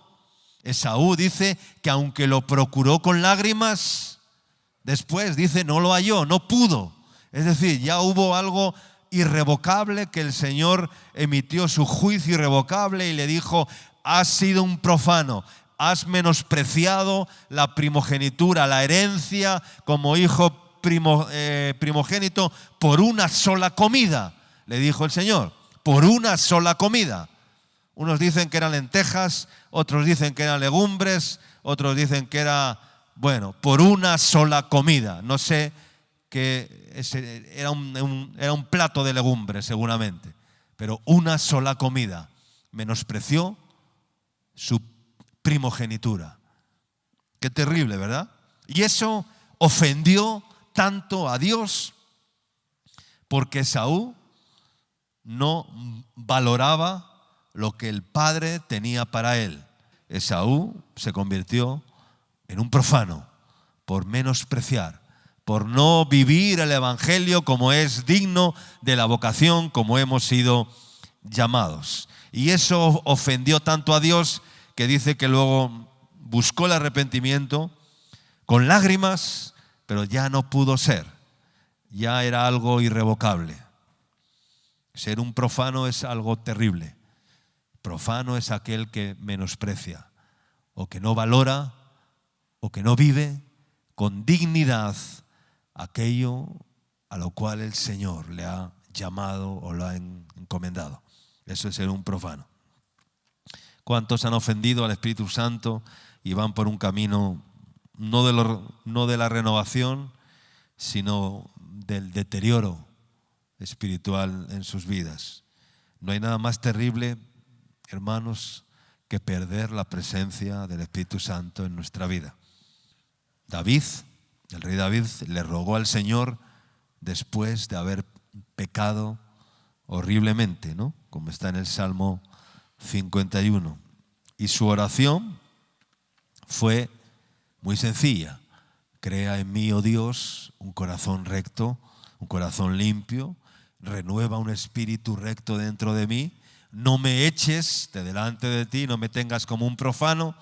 Esaú dice que aunque lo procuró con lágrimas, después dice no lo halló, no pudo. Es decir, ya hubo algo irrevocable que el Señor emitió su juicio irrevocable y le dijo: has sido un profano, has menospreciado la primogenitura, la herencia como hijo primogénito por una sola comida. le dijo el Señor, por una sola comida. Unos dicen que eran lentejas, otros dicen que eran legumbres, otros dicen que era, bueno, por una sola comida. No sé, que era un plato de legumbres seguramente, pero una sola comida. Menospreció su primogenitura. Qué terrible, ¿verdad? Y eso ofendió tanto a Dios porque Esaú no valoraba lo que el padre tenía para él. Esaú se convirtió en un profano por menospreciar, por no vivir el evangelio como es digno de la vocación, como hemos sido llamados. Y eso ofendió tanto a Dios que dice que luego buscó el arrepentimiento con lágrimas, pero ya no pudo ser. Ya era algo irrevocable. Ser un profano es algo terrible. Profano es aquel que menosprecia, o que no valora, o que no vive con dignidad aquello a lo cual el Señor le ha llamado o lo ha encomendado. Eso es ser un profano. ¿Cuántos han ofendido al Espíritu Santo y van por un camino no de la renovación, sino del deterioro espiritual en sus vidas? No hay nada más terrible, hermanos, que perder la presencia del Espíritu Santo en nuestra vida. David, el rey David, le rogó al Señor después de haber pecado horriblemente, ¿no? Como está en el Salmo 51. Y su oración fue muy sencilla. Crea en mí, oh Dios, un corazón recto, un corazón limpio. Renueva un espíritu recto dentro de mí. No me eches de delante de ti, no me tengas como un profano,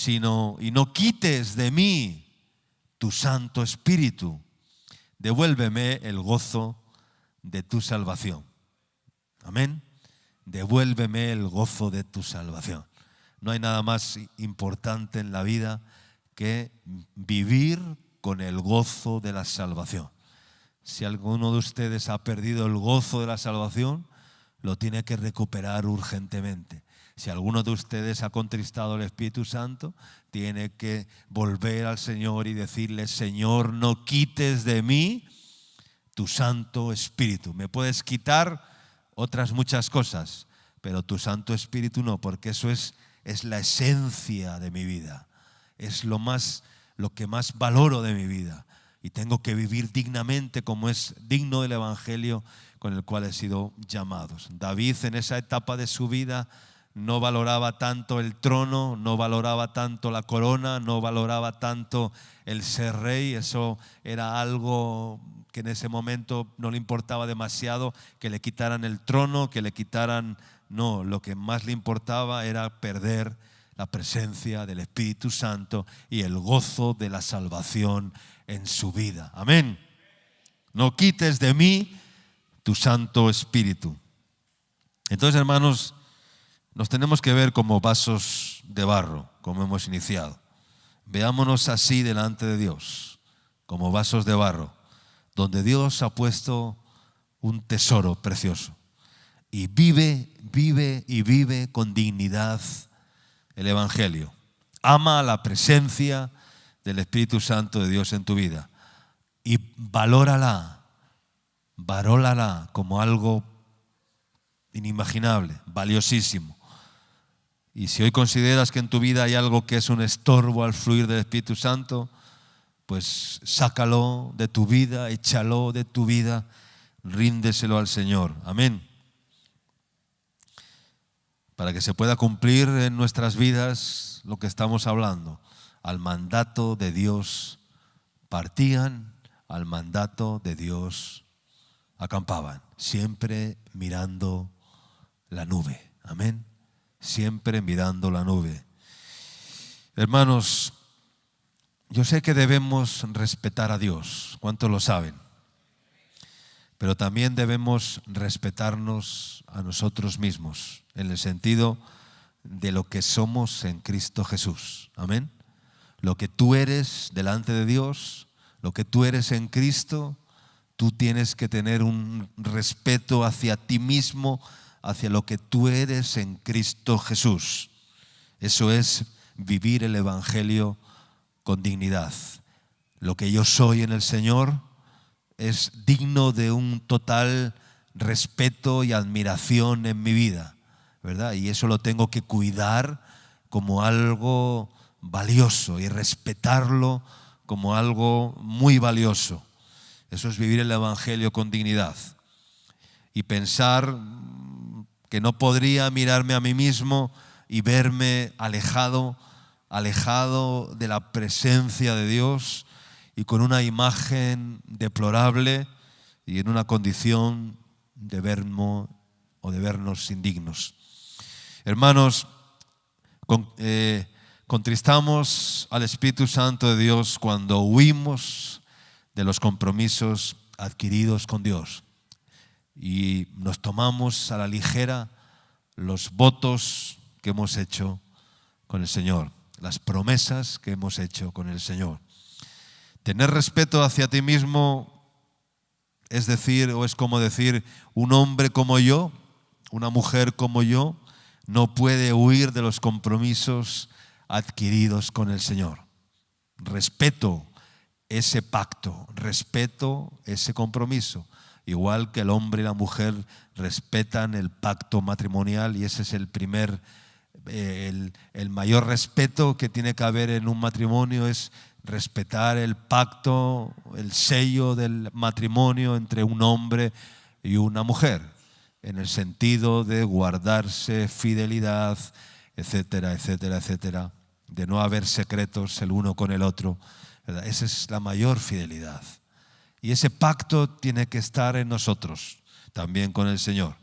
y no quites de mí tu Santo Espíritu. Devuélveme el gozo de tu salvación. Amén. Devuélveme el gozo de tu salvación. No hay nada más importante en la vida que vivir con el gozo de la salvación. Si alguno de ustedes ha perdido el gozo de la salvación, lo tiene que recuperar urgentemente. Si alguno de ustedes ha contristado al Espíritu Santo, tiene que volver al Señor y decirle: Señor, no quites de mí tu Santo Espíritu. Me puedes quitar otras muchas cosas, pero tu Santo Espíritu no, porque eso es la esencia de mi vida. Es lo que más valoro de mi vida. Y tengo que vivir dignamente como es digno del Evangelio con el cual he sido llamados. David, en esa etapa de su vida, no valoraba tanto el trono, no valoraba tanto la corona, no valoraba tanto el ser rey. Eso era algo que en ese momento no le importaba demasiado, que le quitaran el trono, que le quitaran... No, lo que más le importaba era perder la presencia del Espíritu Santo y el gozo de la salvación en su vida. Amén. No quites de mí tu Santo Espíritu. Entonces, hermanos, nos tenemos que ver como vasos de barro, como hemos iniciado. Veámonos así delante de Dios, como vasos de barro, donde Dios ha puesto un tesoro precioso. Y vive con dignidad el Evangelio. Ama la presencia del Espíritu Santo de Dios en tu vida. Y valórala como algo inimaginable, valiosísimo. Y si hoy consideras que en tu vida hay algo que es un estorbo al fluir del Espíritu Santo, pues sácalo de tu vida, échalo de tu vida, ríndeselo al Señor. Amén. Para que se pueda cumplir en nuestras vidas lo que estamos hablando. Al mandato de Dios partían, al mandato de Dios acampaban, siempre mirando la nube. Amén. Siempre mirando la nube. Hermanos, yo sé que debemos respetar a Dios. ¿Cuántos lo saben? Pero también debemos respetarnos a nosotros mismos, en el sentido de lo que somos en Cristo Jesús. Amén. Lo que tú eres delante de Dios, lo que tú eres en Cristo, Tú tienes que tener un respeto hacia ti mismo, hacia lo que tú eres en Cristo Jesús. Eso es vivir el Evangelio con dignidad. Lo que yo soy en el Señor es digno de un total respeto y admiración en mi vida, ¿verdad? Y eso lo tengo que cuidar como algo valioso y respetarlo como algo muy valioso. Eso es vivir el Evangelio con dignidad. Y pensar que no podría mirarme a mí mismo y verme alejado de la presencia de Dios y con una imagen deplorable y en una condición de vernos indignos. Hermanos, contristamos al Espíritu Santo de Dios cuando huimos de los compromisos adquiridos con Dios y nos tomamos a la ligera los votos que hemos hecho con el Señor, las promesas que hemos hecho con el Señor. Tener respeto hacia ti mismo es decir, o es como decir, un hombre como yo, una mujer como yo, no puede huir de los compromisos adquiridos con el Señor. Respeto ese pacto, respeto ese compromiso, igual que el hombre y la mujer respetan el pacto matrimonial, y ese es el mayor respeto que tiene que haber en un matrimonio, es respetar el pacto, el sello del matrimonio entre un hombre y una mujer, en el sentido de guardarse fidelidad, etcétera, etcétera, etcétera, de no haber secretos el uno con el otro, ¿verdad? Esa es la mayor fidelidad. Y ese pacto tiene que estar en nosotros, también con el Señor,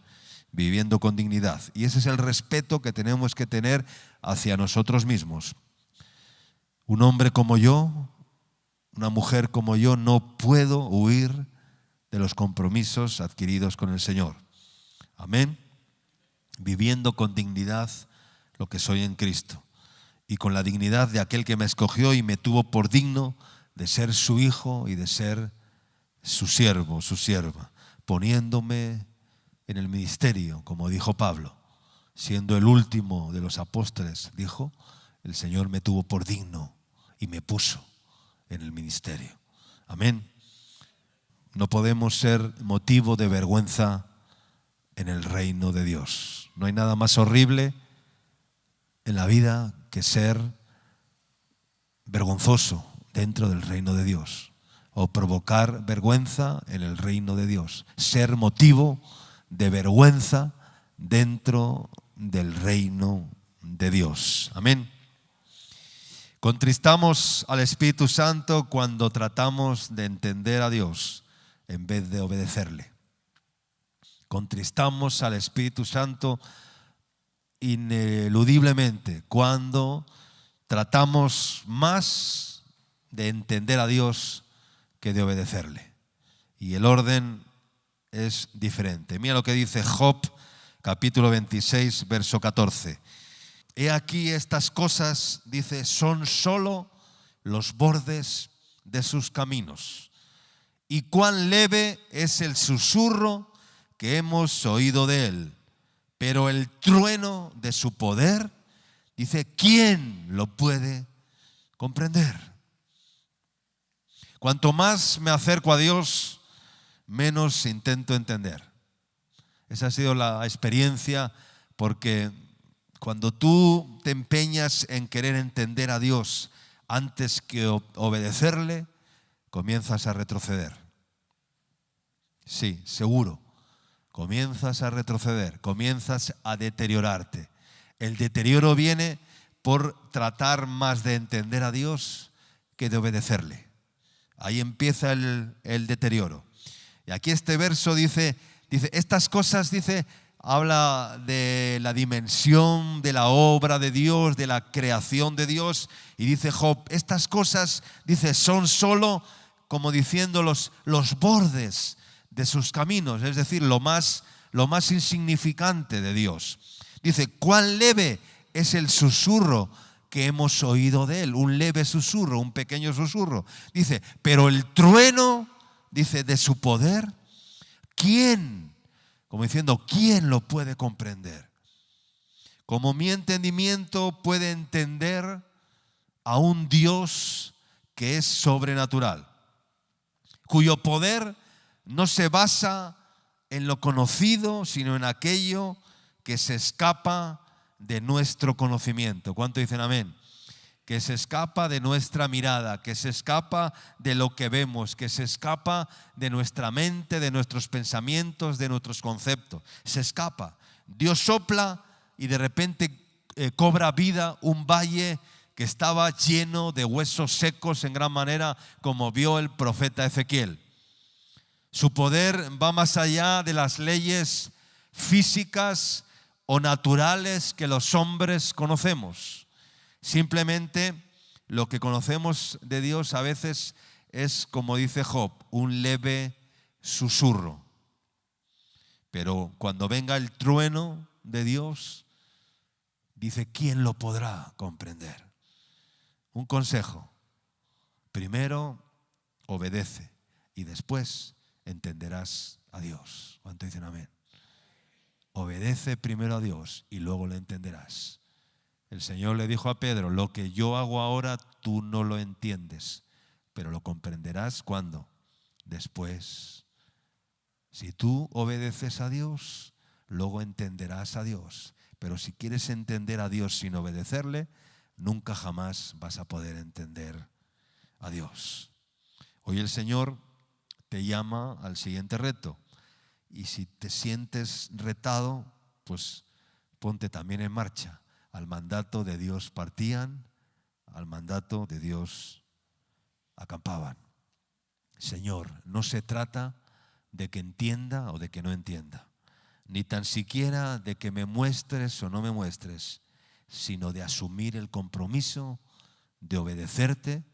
viviendo con dignidad. Y ese es el respeto que tenemos que tener hacia nosotros mismos. Un hombre como yo, una mujer como yo, no puedo huir de los compromisos adquiridos con el Señor. Amén. Viviendo con dignidad lo que soy en Cristo y con la dignidad de aquel que me escogió y me tuvo por digno de ser su hijo y de ser su siervo, su sierva, poniéndome en el ministerio, como dijo Pablo, siendo el último de los apóstoles, dijo, el Señor me tuvo por digno y me puso en el ministerio. Amén. No podemos ser motivo de vergüenza en el reino de Dios. No hay nada más horrible en la vida que ser vergonzoso dentro del reino de Dios o provocar vergüenza en el reino de Dios. Ser motivo de vergüenza dentro del reino de Dios. Amén. Contristamos al Espíritu Santo cuando tratamos de entender a Dios en vez de obedecerle. Contristamos al Espíritu Santo ineludiblemente cuando tratamos más de entender a Dios que de obedecerle. Y el orden es diferente. Mira lo que dice Job, capítulo 26, verso 14. He aquí estas cosas, dice, son solo los bordes de sus caminos. Y cuán leve es el susurro que hemos oído de él. Pero el trueno de su poder, dice, ¿quién lo puede comprender? Cuanto más me acerco a Dios, menos intento entender. Esa ha sido la experiencia, porque cuando tú te empeñas en querer entender a Dios antes que obedecerle, comienzas a retroceder. Sí, seguro. Comienzas a retroceder, comienzas a deteriorarte. El deterioro viene por tratar más de entender a Dios que de obedecerle. Ahí empieza el deterioro. Y aquí este verso dice, estas cosas, dice, habla de la dimensión de la obra de Dios, de la creación de Dios. Y dice Job, estas cosas, dice, son solo, como diciendo, los bordes de sus caminos, es decir, lo más insignificante de Dios. Dice, cuán leve es el susurro que hemos oído de él, un leve susurro, un pequeño susurro. Dice, pero el trueno dice, de su poder, ¿quién? Como diciendo, ¿quién lo puede comprender? Como mi entendimiento puede entender a un Dios que es sobrenatural, cuyo poder no se basa en lo conocido, sino en aquello que se escapa de nuestro conocimiento. ¿Cuánto dicen amén? Que se escapa de nuestra mirada, que se escapa de lo que vemos, que se escapa de nuestra mente, de nuestros pensamientos, de nuestros conceptos. Se escapa. Dios sopla y de repente cobra vida un valle que estaba lleno de huesos secos en gran manera, como vio el profeta Ezequiel. Su poder va más allá de las leyes físicas o naturales que los hombres conocemos. Simplemente lo que conocemos de Dios a veces es, como dice Job, un leve susurro. Pero cuando venga el trueno de Dios, dice, ¿quién lo podrá comprender? Un consejo: primero obedece y después entenderás a Dios. ¿Cuánto dicen amén? Obedece primero a Dios y luego lo entenderás. El Señor le dijo a Pedro, lo que yo hago ahora tú no lo entiendes, pero lo comprenderás ¿cuándo? Después. Si tú obedeces a Dios, luego entenderás a Dios. Pero si quieres entender a Dios sin obedecerle, nunca jamás vas a poder entender a Dios. Hoy el Señor te llama al siguiente reto. Y si te sientes retado, pues ponte también en marcha. Al mandato de Dios partían, al mandato de Dios acampaban. Señor, no se trata de que entienda o de que no entienda, ni tan siquiera de que me muestres o no me muestres, sino de asumir el compromiso de obedecerte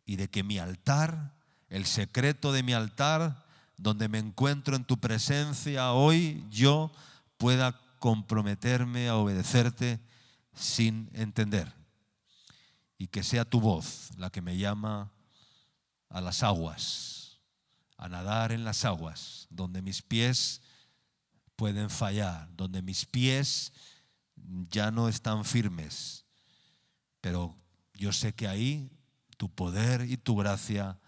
y de que mi altar, el secreto de mi altar, donde me encuentro en tu presencia hoy, yo pueda comprometerme a obedecerte sin entender. Y que sea tu voz la que me llama a las aguas, a nadar en las aguas, donde mis pies pueden fallar, donde mis pies ya no están firmes. Pero yo sé que ahí tu poder y tu gracia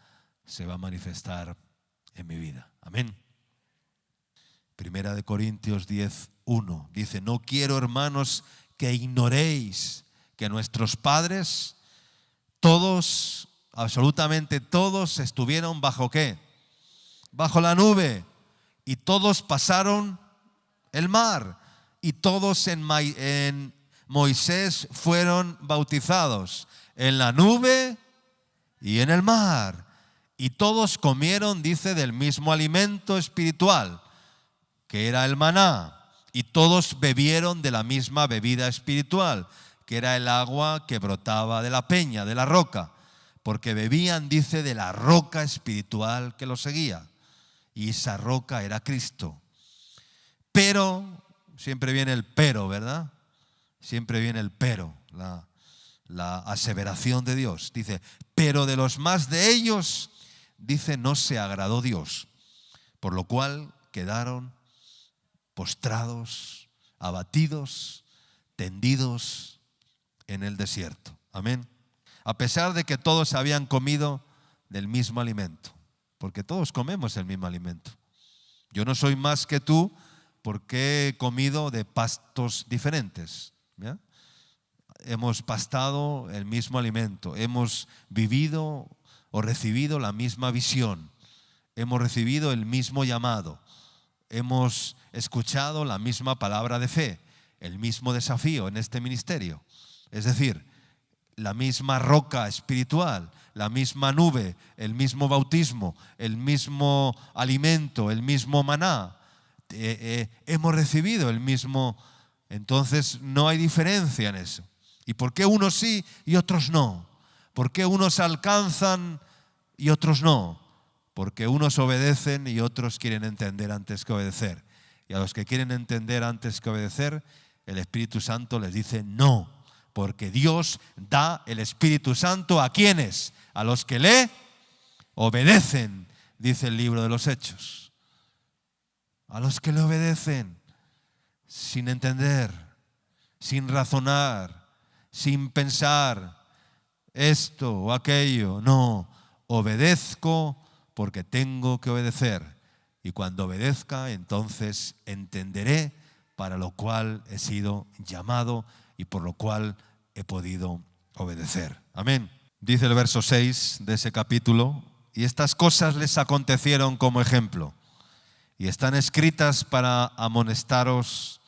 se va a manifestar en mi vida. Amén. Primera de Corintios 10:1 dice, no quiero, hermanos, que ignoréis que nuestros padres, todos, absolutamente todos, estuvieron bajo ¿qué? Bajo la nube, y todos pasaron el mar, y todos en Moisés fueron bautizados, en la nube y en el mar. Y todos comieron, dice, del mismo alimento espiritual, que era el maná. Y todos bebieron de la misma bebida espiritual, que era el agua que brotaba de la peña, de la roca. Porque bebían, dice, de la roca espiritual que los seguía. Y esa roca era Cristo. Pero, siempre viene el pero, ¿verdad? Siempre viene el pero, la aseveración de Dios. Dice, pero de los más de ellos, dice, no se agradó Dios, por lo cual quedaron postrados, abatidos, tendidos en el desierto. Amén. A pesar de que todos habían comido del mismo alimento, porque todos comemos el mismo alimento. Yo no soy más que tú porque he comido de pastos diferentes, ¿ya? Hemos pastado el mismo alimento, hemos vivido o recibido la misma visión, hemos recibido el mismo llamado, hemos escuchado la misma palabra de fe, el mismo desafío en este ministerio. Es decir, la misma roca espiritual, la misma nube, el mismo bautismo, el mismo alimento, el mismo maná. Hemos recibido el mismo. Entonces no hay diferencia en eso. ¿Y por qué unos sí y otros no? ¿Por qué unos alcanzan y otros no? Porque unos obedecen y otros quieren entender antes que obedecer. Y a los que quieren entender antes que obedecer, el Espíritu Santo les dice no. Porque Dios da el Espíritu Santo ¿a quiénes? A los que le obedecen. dice el libro de los Hechos. A los que le obedecen sin entender, sin razonar, sin pensar esto o aquello. No, obedezco porque tengo que obedecer. Y cuando obedezca, entonces entenderé para lo cual he sido llamado y por lo cual he podido obedecer. Amén. Dice el verso 6 de ese capítulo: y estas cosas les acontecieron como ejemplo, y están escritas para amonestaros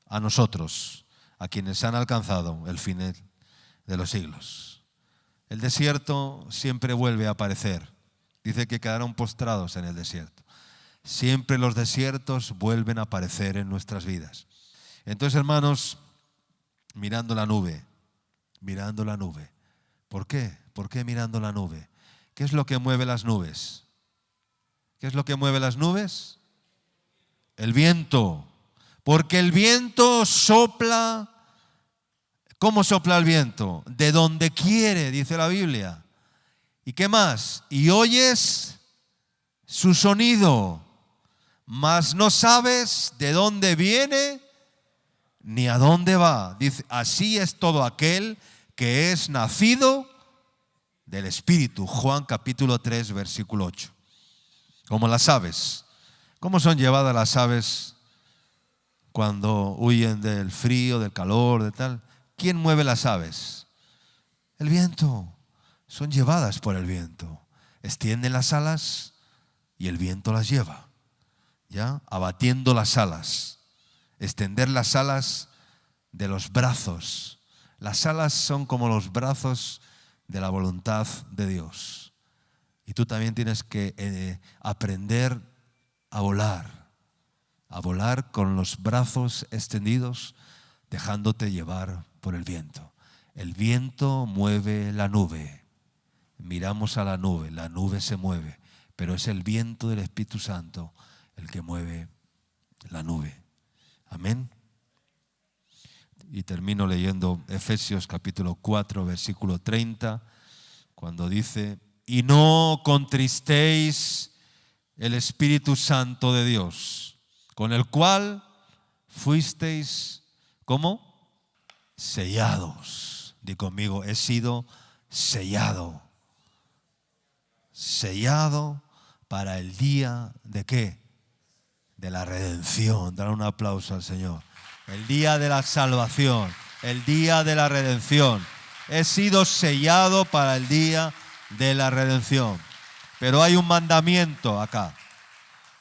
a nosotros, a quienes han alcanzado el fin de los siglos. El desierto siempre vuelve a aparecer. Dice que quedaron postrados en el desierto. Siempre los desiertos vuelven a aparecer en nuestras vidas. Entonces, hermanos, mirando la nube. ¿Por qué? ¿Por qué mirando la nube? ¿Qué es lo que mueve las nubes? ¿Qué es lo que mueve las nubes? El viento. Porque el viento sopla. ¿Cómo sopla el viento? De donde quiere, dice la Biblia. ¿Y qué más? Y oyes su sonido, mas no sabes de dónde viene ni a dónde va. Dice, así es todo aquel que es nacido del Espíritu. Juan capítulo 3, versículo 8. Como las aves. ¿Cómo son llevadas las aves cuando huyen del frío, del calor, de tal? ¿Quién mueve las aves? El viento. Son llevadas por el viento. Extienden las alas y el viento las lleva, ¿ya? Abatiendo las alas. Extender las alas de los brazos. Las alas son como los brazos de la voluntad de Dios. Y tú también tienes que aprender a volar con los brazos extendidos, dejándote llevar por el viento. El viento mueve la nube. Miramos a la nube se mueve, pero es el viento del Espíritu Santo el que mueve la nube. Amén. Y termino leyendo Efesios capítulo 4, versículo 30, cuando dice: y no contristéis el Espíritu Santo de Dios, con el cual fuisteis, ¿cómo? Sellados. Di conmigo, he sido sellado. Sellado para el día de ¿qué? De la redención. Dar un aplauso al Señor. El día de la salvación, el día de la redención. He sido sellado para el día de la redención. Pero hay un mandamiento acá,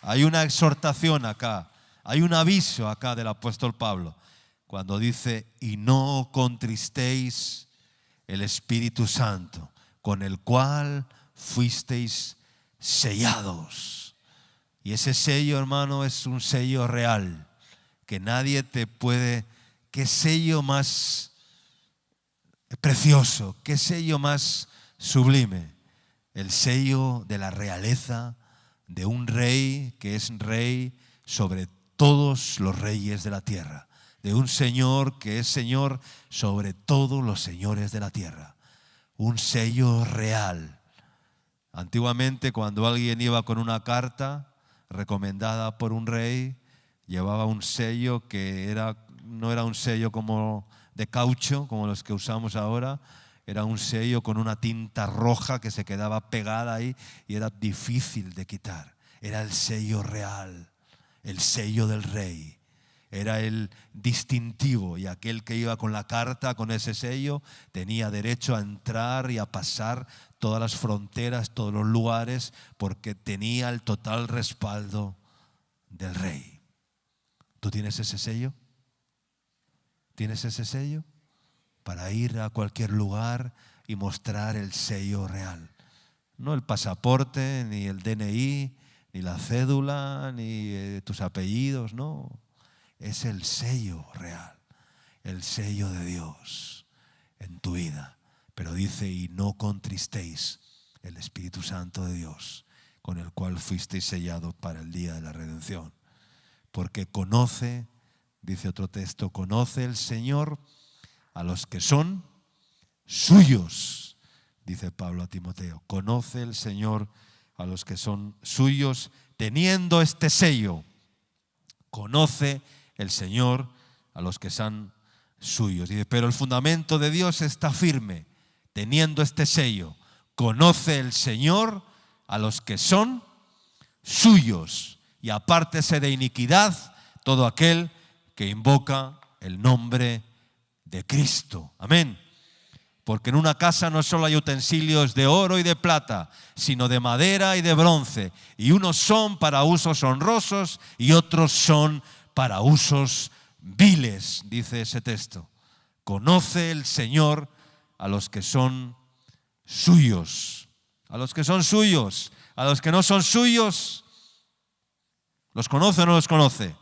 hay una exhortación acá, hay un aviso acá del apóstol Pablo, cuando dice: y no contristéis el Espíritu Santo, con el cual fuisteis sellados. Y ese sello, hermano, es un sello real, que nadie te puede. ¿Qué sello más precioso? ¿Qué sello más sublime? El sello de la realeza de un rey que es rey sobre todos los reyes de la tierra, de un Señor que es Señor sobre todos los señores de la tierra. Un sello real. Antiguamente, cuando alguien iba con una carta recomendada por un rey, llevaba un sello que no era un sello como de caucho, como los que usamos ahora. Era un sello con una tinta roja que se quedaba pegada ahí y era difícil de quitar. Era el sello real, el sello del rey. Era el distintivo, y aquel que iba con la carta, con ese sello, tenía derecho a entrar y a pasar todas las fronteras, todos los lugares, porque tenía el total respaldo del rey. ¿Tú tienes ese sello? ¿Tienes ese sello? Para ir a cualquier lugar y mostrar el sello real. No el pasaporte, ni el DNI, ni la cédula, ni tus apellidos, no. Es el sello real, el sello de Dios en tu vida. Pero dice: y no contristéis el Espíritu Santo de Dios, con el cual fuisteis sellados para el día de la redención. Porque conoce, dice otro texto, conoce el Señor a los que son suyos, dice Pablo a Timoteo. Conoce el Señor a los que son suyos, teniendo este sello. Conoce el Señor a los que son suyos. Dice, pero el fundamento de Dios está firme, teniendo este sello. Conoce el Señor a los que son suyos, y apártese de iniquidad todo aquel que invoca el nombre de Cristo. Amén. Porque en una casa no solo hay utensilios de oro y de plata, sino de madera y de bronce. Y unos son para usos honrosos y otros son para usos viles, dice ese texto. Conoce el Señor a los que son suyos. A los que son suyos. A los que no son suyos, ¿los conoce o no los conoce?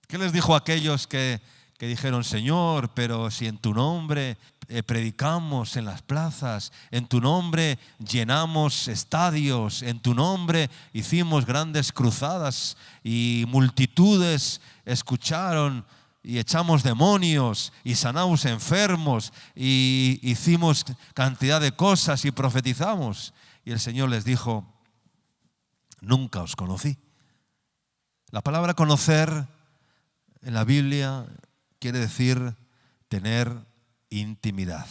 ¿Qué les dijo a aquellos que dijeron, Señor, pero si en tu nombre predicamos en las plazas, en tu nombre llenamos estadios, en tu nombre hicimos grandes cruzadas y multitudes escucharon y echamos demonios y sanamos enfermos y hicimos cantidad de cosas y profetizamos? Y el Señor les dijo, nunca os conocí. La palabra conocer en la Biblia quiere decir tener intimidad.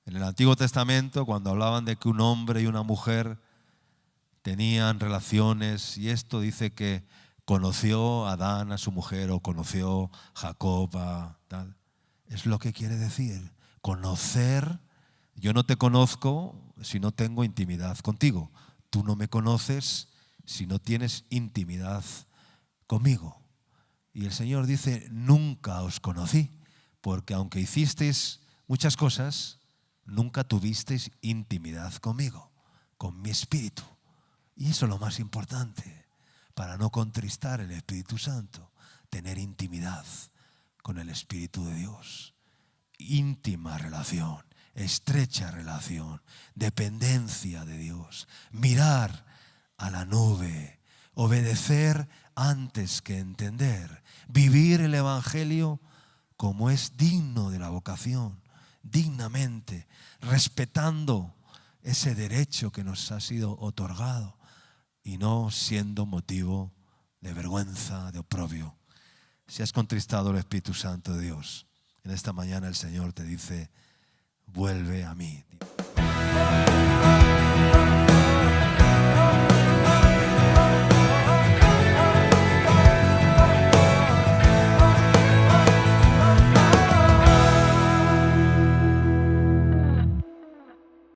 En el Antiguo Testamento, cuando hablaban de que un hombre y una mujer tenían relaciones, y esto dice que conoció a Adán a su mujer o conoció Jacob a tal. Es lo que quiere decir. Conocer, yo no te conozco si no tengo intimidad contigo. Tú no me conoces si no tienes intimidad conmigo. Y el Señor dice, nunca os conocí, porque aunque hicisteis muchas cosas, nunca tuvisteis intimidad conmigo, con mi Espíritu. Y eso es lo más importante, para no contristar el Espíritu Santo, tener intimidad con el Espíritu de Dios. Íntima relación, estrecha relación, dependencia de Dios, mirar a la nube, obedecer antes que entender, vivir el Evangelio como es digno de la vocación, dignamente, respetando ese derecho que nos ha sido otorgado y no siendo motivo de vergüenza, de oprobio. Si has contristado el Espíritu Santo de Dios, en esta mañana el Señor te dice, vuelve a mí.